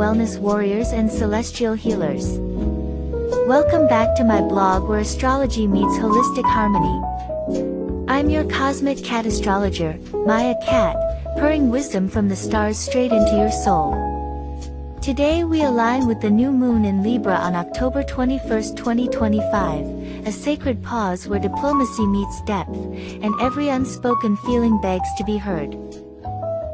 wellness warriors and celestial healers. Welcome back to my blog where astrology meets holistic harmony. I'm your cosmic cat astrologer, Maya Cat, pouring wisdom from the stars straight into your soul. Today we align with the new moon in Libra on October 21, 2025, a sacred pause where diplomacy meets depth, and every unspoken feeling begs to be heard.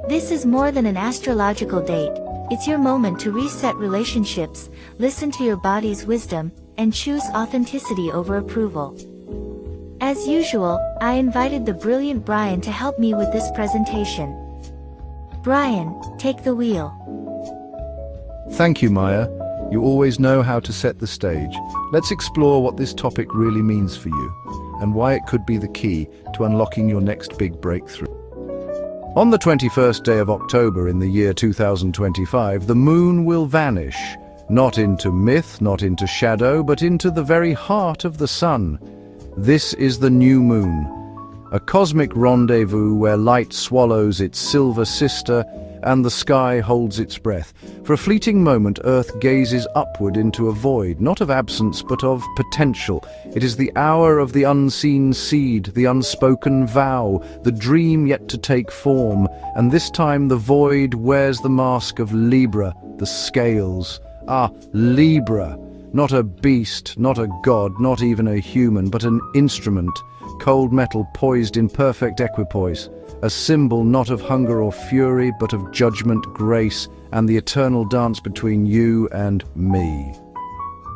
This is more than an astrological date, it's your moment to reset relationships, listen to your body's wisdom, and choose authenticity over approval. As usual, I invited the brilliant Brian to help me with this presentation. Brian, take the wheel. Thank you, Maya. You always know how to set the stage. Let's explore what this topic really means for you, and why it could be the key to unlocking your next big breakthrough. On the 21st day of October in the year 2025, the moon will vanish, not into myth, not into shadow, but into the very heart of the sun. This is the new moon, a cosmic rendezvous where light swallows its silver sister and the sky holds its breath. For a fleeting moment, Earth gazes upward into a void, not of absence but of potential. It is the hour of the unseen seed, the unspoken vow, the dream yet to take form, and this time the void wears the mask of Libra, the scales. Ah, Libra, not a beast, not a god, not even a human, but an instrument, cold metal poised in perfect equipoise. A symbol not of hunger or fury, but of judgment, grace, and the eternal dance between you and me.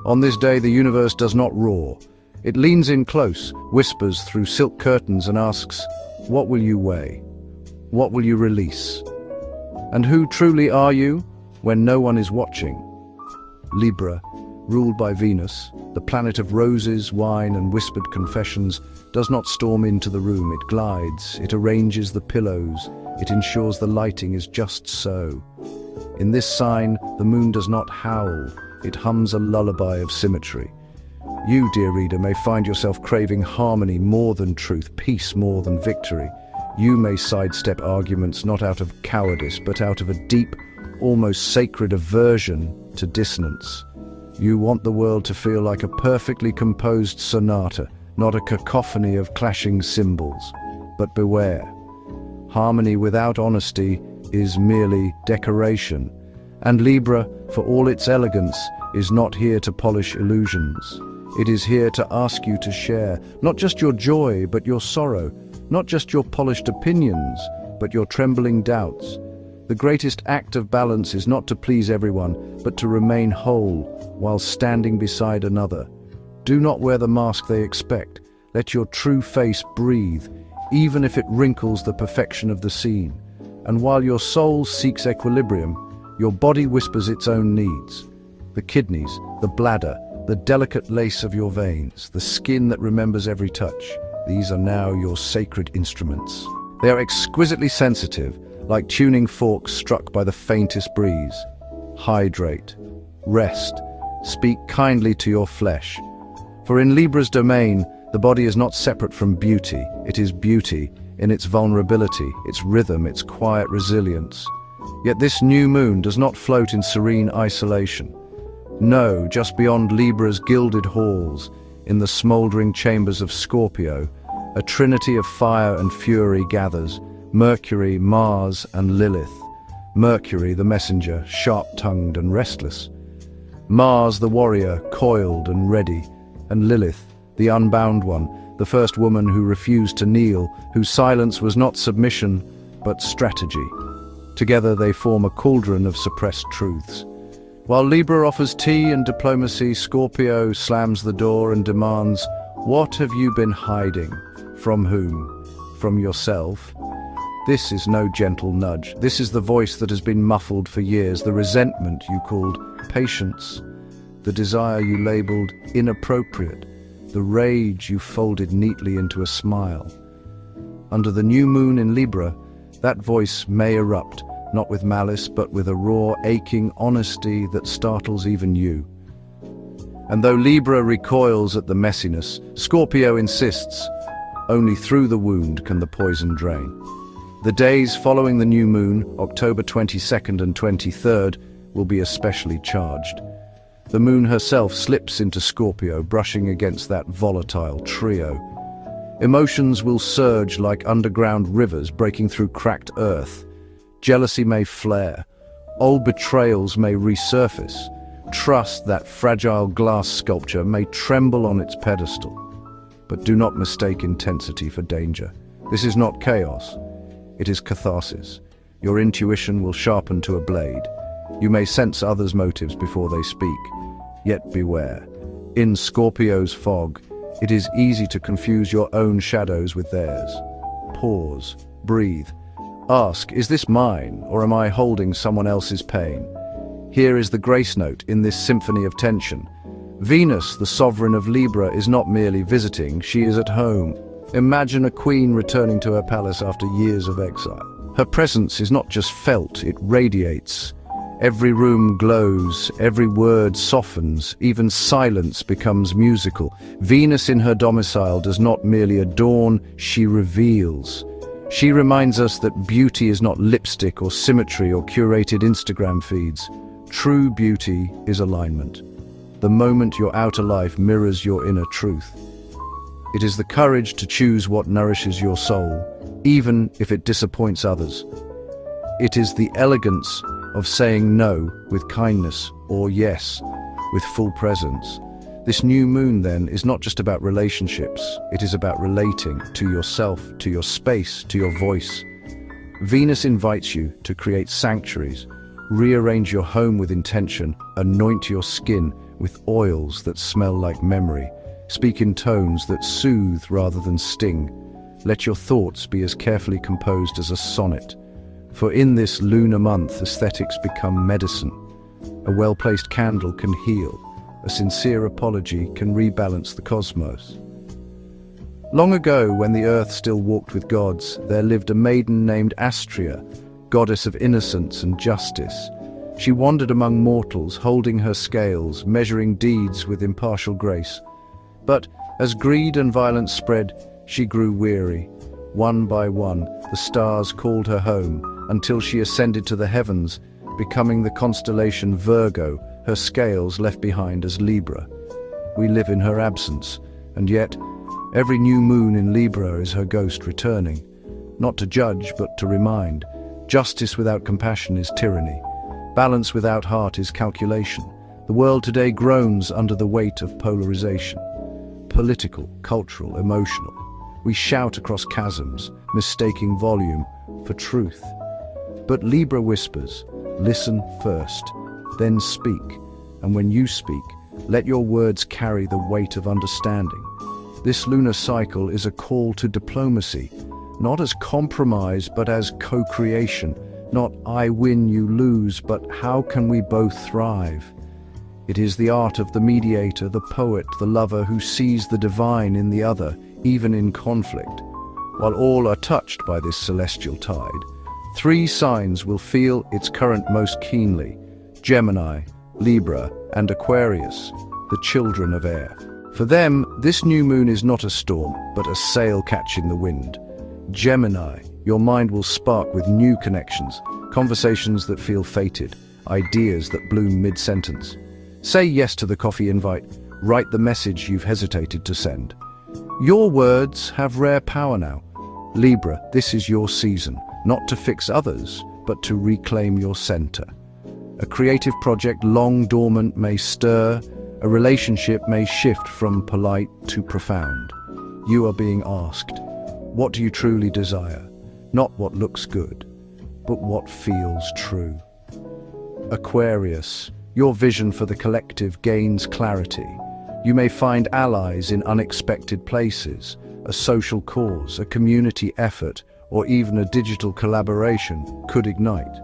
On this day, the universe does not roar. It leans in close, whispers through silk curtains and asks, what will you weigh? What will you release? And who truly are you when no one is watching? Libra, ruled by Venus, the planet of roses, wine, and whispered confessions, does not storm into the room. It glides, it arranges the pillows, it ensures the lighting is just so. In this sign, the moon does not howl, it hums a lullaby of symmetry. You, dear reader, may find yourself craving harmony more than truth, peace more than victory. You may sidestep arguments not out of cowardice, but out of a deep, almost sacred aversion to dissonance. You want the world to feel like a perfectly composed sonata, not a cacophony of clashing cymbals. But beware. Harmony without honesty is merely decoration. And Libra, for all its elegance, is not here to polish illusions. It is here to ask you to share, not just your joy, but your sorrow, not just your polished opinions, but your trembling doubts. The greatest act of balance is not to please everyone, but to remain whole while standing beside another. Do not wear the mask they expect. Let your true face breathe, even if it wrinkles the perfection of the scene. And while your soul seeks equilibrium, your body whispers its own needs. The kidneys, the bladder, the delicate lace of your veins, the skin that remembers every touch. These are now your sacred instruments. They are exquisitely sensitive, like tuning forks struck by the faintest breeze. Hydrate, rest, speak kindly to your flesh. For in Libra's domain, the body is not separate from beauty. It is beauty in its vulnerability, its rhythm, its quiet resilience. Yet this new moon does not float in serene isolation. No, just beyond Libra's gilded halls, in the smouldering chambers of Scorpio, a trinity of fire and fury gathers, Mercury, Mars, and Lilith. Mercury, the messenger, sharp-tongued and restless. Mars, the warrior, coiled and ready. And Lilith, the unbound one, the first woman who refused to kneel, whose silence was not submission, but strategy. Together they form a cauldron of suppressed truths. While Libra offers tea and diplomacy, Scorpio slams the door and demands, what have you been hiding? From whom? From yourself? This is no gentle nudge. This is the voice that has been muffled for years, the resentment you called patience, the desire you labeled inappropriate, the rage you folded neatly into a smile. Under the new moon in Libra, that voice may erupt, not with malice, but with a raw, aching honesty that startles even you. And though Libra recoils at the messiness, Scorpio insists, only through the wound can the poison drain. The days following the new moon, October 22nd and 23rd, will be especially charged. The moon herself slips into Scorpio, brushing against that volatile trio. Emotions will surge like underground rivers breaking through cracked earth. Jealousy may flare. Old betrayals may resurface. Trust, that fragile glass sculpture, may tremble on its pedestal. But do not mistake intensity for danger. This is not chaos. It is catharsis. Your intuition will sharpen to a blade. You may sense others' motives before they speak. Yet beware. In Scorpio's fog, it is easy to confuse your own shadows with theirs. Pause. Breathe. Ask, is this mine, or am I holding someone else's pain? Here is the grace note in this symphony of tension. Venus, the sovereign of Libra, is not merely visiting, she is at home. Imagine a queen returning to her palace after years of exile. Her presence is not just felt, it radiates. Every room glows, every word softens, even silence becomes musical. Venus in her domicile does not merely adorn, she reveals. She reminds us that beauty is not lipstick or symmetry or curated Instagram feeds. True beauty is alignment. The moment your outer life mirrors your inner truth. It is the courage to choose what nourishes your soul, even if it disappoints others. It is the elegance of saying no with kindness or yes with full presence. This new moon, then, is not just about relationships. It is about relating to yourself, to your space, to your voice. Venus invites you to create sanctuaries. Rearrange your home with intention. Anoint your skin with oils that smell like memory. Speak in tones that soothe rather than sting. Let your thoughts be as carefully composed as a sonnet. For in this lunar month, aesthetics become medicine. A well-placed candle can heal. A sincere apology can rebalance the cosmos. Long ago, when the earth still walked with gods, there lived a maiden named Astrea, goddess of innocence and justice. She wandered among mortals, holding her scales, measuring deeds with impartial grace. But as greed and violence spread, she grew weary. One by one, the stars called her home, until she ascended to the heavens, becoming the constellation Virgo, her scales left behind as Libra. We live in her absence, and yet every new moon in Libra is her ghost returning, not to judge but to remind. Justice without compassion is tyranny. Balance without heart is calculation. The world today groans under the weight of polarization. Political, cultural, emotional. We shout across chasms, mistaking volume for truth. But Libra whispers, listen first, then speak. And when you speak, let your words carry the weight of understanding. This lunar cycle is a call to diplomacy, not as compromise, but as co-creation. Not I win, you lose, but how can we both thrive? It is the art of the mediator, the poet, the lover who sees the divine in the other, even in conflict. While all are touched by this celestial tide, 3 signs will feel its current most keenly: Gemini, Libra, and Aquarius, the children of air. For them, this new moon is not a storm, but a sail catching the wind. Gemini, your mind will spark with new connections, conversations that feel fated, ideas that bloom mid-sentence. Say yes to the coffee invite, write the message you've hesitated to send. Your words have rare power now. Libra, this is your season, not to fix others, but to reclaim your center. A creative project long dormant may stir, a relationship may shift from polite to profound. You are being asked, what do you truly desire? Not what looks good, but what feels true. Aquarius, your vision for the collective gains clarity. You may find allies in unexpected places, a social cause, a community effort, or even a digital collaboration could ignite.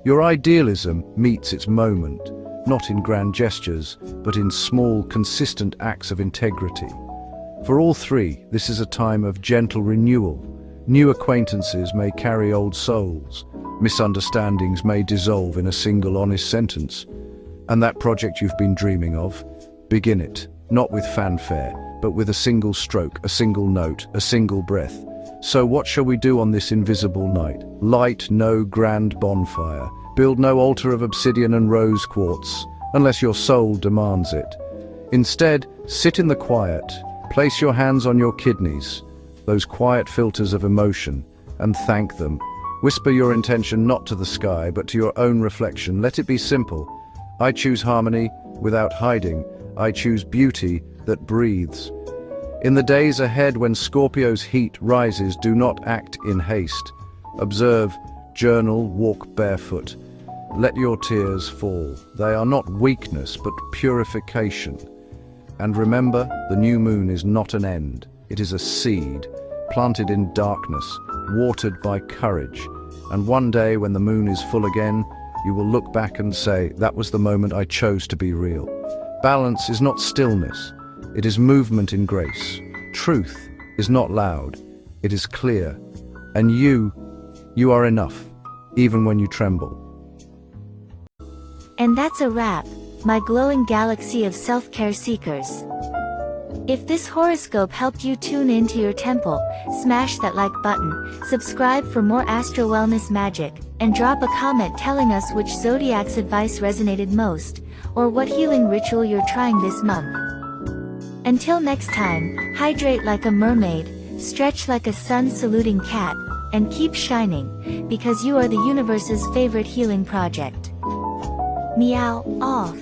Your idealism meets its moment, not in grand gestures, but in small, consistent acts of integrity. For all 3, this is a time of gentle renewal. New acquaintances may carry old souls. Misunderstandings may dissolve in a single honest sentence. And that project you've been dreaming of, begin it, not with fanfare, but with a single stroke, a single note, a single breath. So what shall we do on this invisible night? Light no grand bonfire, Build no altar of obsidian and rose quartz, unless your soul demands it. Instead, sit in the quiet, place your hands on your kidneys, those quiet filters of emotion, and thank them. Whisper your intention not to the sky, but to your own reflection. Let it be simple. I choose harmony without hiding. I choose beauty that breathes. In the days ahead when Scorpio's heat rises, do not act in haste. Observe, journal, walk barefoot. Let your tears fall. They are not weakness, but purification. And remember, the new moon is not an end. It is a seed, planted in darkness, watered by courage. And one day, when the moon is full again, you will look back and say, that was the moment I chose to be real. Balance is not stillness. It is movement in grace. Truth is not loud. It is clear. And you are enough, even when you tremble. And that's a wrap, my glowing galaxy of self-care seekers. If this horoscope helped you tune into your temple, smash that like button, subscribe for more astro wellness magic, and drop a comment telling us which zodiac's advice resonated most, or what healing ritual you're trying this month. Until next time, hydrate like a mermaid, stretch like a sun-saluting cat, and keep shining, because you are the universe's favorite healing project. Meow off.